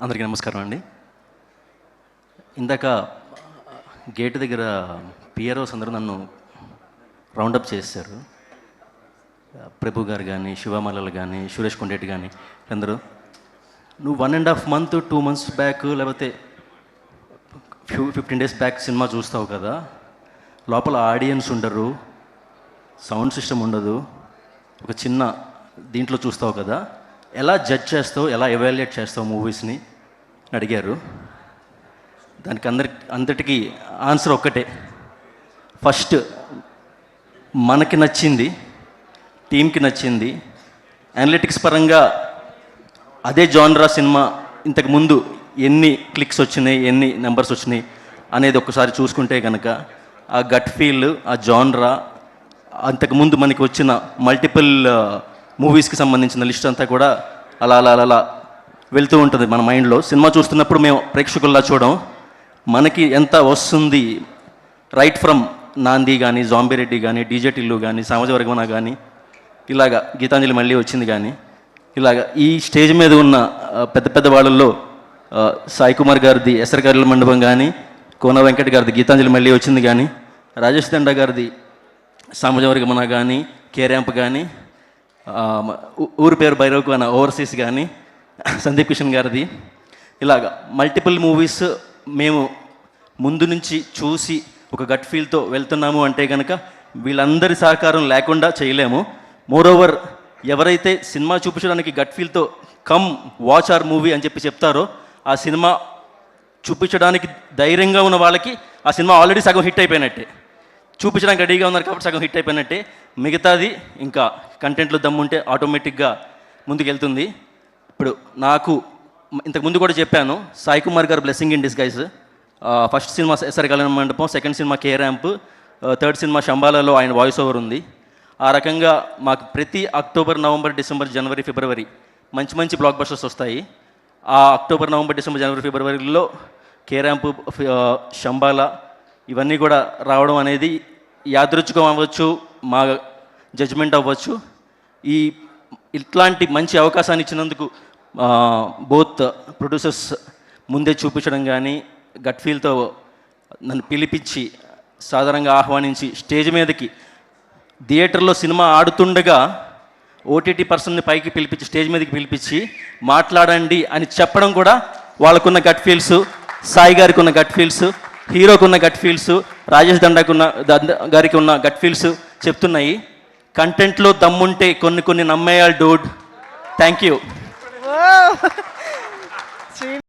అందరికీ నమస్కారం అండి. ఇందాక గేట్ దగ్గర పిఆర్ఓస్ అందరూ నన్ను రౌండప్ చేశారు. ప్రభు గారు కానీ, శివమల్లలు కానీ, సురేష్ కొండేటి కానీ అందరూ, నువ్వు 1.5 month 2 months బ్యాక్ లేకపోతే 15 days బ్యాక్ సినిమా చూస్తావు కదా, లోపల ఆడియన్స్ ఉండరు, సౌండ్ సిస్టమ్ ఉండదు, ఒక చిన్న దీంట్లో చూస్తావు కదా, ఎలా జడ్జ్ చేస్తావు, ఎలా ఎవాల్యుయేట్ చేస్తావు మూవీస్ని అడిగారు. దానికి అందరికీ ఆన్సర్ ఒక్కటే. ఫస్ట్ మనకి నచ్చింది, టీంకి నచ్చింది, అనలిటిక్స్ పరంగా అదే జానరా సినిమా ఇంతకుముందు ఎన్ని క్లిక్స్ వచ్చినాయి, ఎన్ని నెంబర్స్ వచ్చినాయి అనేది ఒక్కసారి చూసుకుంటే కనుక ఆ గట్ ఫీల్, ఆ జానరా, అంతకుముందు మనకి వచ్చిన మల్టిపుల్ మూవీస్కి సంబంధించిన లిస్ట్ అంతా కూడా అలా అలా అలా వెళ్తూ ఉంటుంది మన మైండ్లో. సినిమా చూస్తున్నప్పుడు మేము ప్రేక్షకుల్లా చూడం, మనకి ఎంత వస్తుంది, రైట్ ఫ్రమ్ నాంది కానీ, జాంబిరెడ్డి కానీ, డీజే టిల్లు కానీ, సామాజిక వర్గమన కానీ, ఇలాగా గీతాంజలి మళ్ళీ వచ్చింది కానీ, ఇలాగా ఈ స్టేజ్ మీద ఉన్న పెద్ద పెద్ద వాళ్ళల్లో సాయి కుమార్ గారిది ఎస్ఆర్ కళ్యాణ మండపం కానీ, కోన వెంకట్ గారిది గీతాంజలి మళ్ళీ వచ్చింది కానీ, రాజేష్ దండా గారిది సామాజిక వర్గమన కానీ, కే ర్యాంప్ కానీ, ఊరి పేరు భైరవకు అన్న ఓవర్సీస్ కానీ, సందీప్ కిషన్ గారిది, ఇలాగా మల్టిపుల్ మూవీస్ మేము ముందు నుంచి చూసి ఒక గట్ ఫీల్తో వెళ్తున్నాము అంటే కనుక వీళ్ళందరి సహకారం లేకుండా చేయలేము. మోరోవర్ ఎవరైతే సినిమా చూపించడానికి గట్ ఫీల్తో కమ్ వాచ్ ఆర్ మూవీ అని చెప్తారో, ఆ సినిమా చూపించడానికి ధైర్యంగా ఉన్న వాళ్ళకి ఆ సినిమా ఆల్రెడీ సగం హిట్ అయిపోయినట్టే. చూపించడానికి రెడీగా ఉన్నారు కాబట్టి సగం హిట్ అయిపోయినట్టే. మిగతాది ఇంకా కంటెంట్లో దమ్ముంటే ఆటోమేటిక్గా ముందుకెళ్తుంది. ఇప్పుడు నాకు ఇంతకుముందు కూడా చెప్పాను, సాయి కుమార్ గారు blessing in disguise. First cinema SR Kalyana Mandapam, second cinema K ramp, third cinema శంబాలలో ఆయన వాయిస్ ఓవర్ ఉంది. ఆ రకంగా మాకు ప్రతి అక్టోబర్, నవంబర్, డిసెంబర్, జనవరి, ఫిబ్రవరి మంచి మంచి బ్లాక్ బస్టర్స్ వస్తాయి. ఆ అక్టోబర్, నవంబర్, డిసెంబర్, జనవరి, ఫిబ్రవరిలో కే ర్యాంప్, శంబాల ఇవన్నీ కూడా రావడం అనేది యాదృచ్ఛికం అవ్వచ్చు, మా జడ్జ్మెంట్ అవ్వచ్చు. ఇట్లాంటి మంచి అవకాశాన్ని ఇచ్చినందుకు బోత్ ప్రొడ్యూసర్స్ ముందే చూపించడం కానీ, గట్ ఫీల్తో నన్ను పిలిపించి సాధారణంగా ఆహ్వానించి స్టేజ్ మీదకి థియేటర్లో సినిమా ఆడుతుండగా ఓటీటీ పర్సన్ని పైకి పిలిపించి స్టేజ్ మీదకి పిలిపించి మాట్లాడండి అని చెప్పడం కూడా వాళ్ళకున్న గట్ ఫీల్స్, సాయి గారికి ఉన్న గట్ ఫీల్స్, హీరోకి ఉన్న గట్ ఫీల్స్, రాజేష్ గారికి ఉన్న గట్ ఫీల్స్ చెప్తున్నాయి. కంటెంట్లో దమ్ముంటే కొన్ని నమ్మేయాలి డూడ్. Thank you.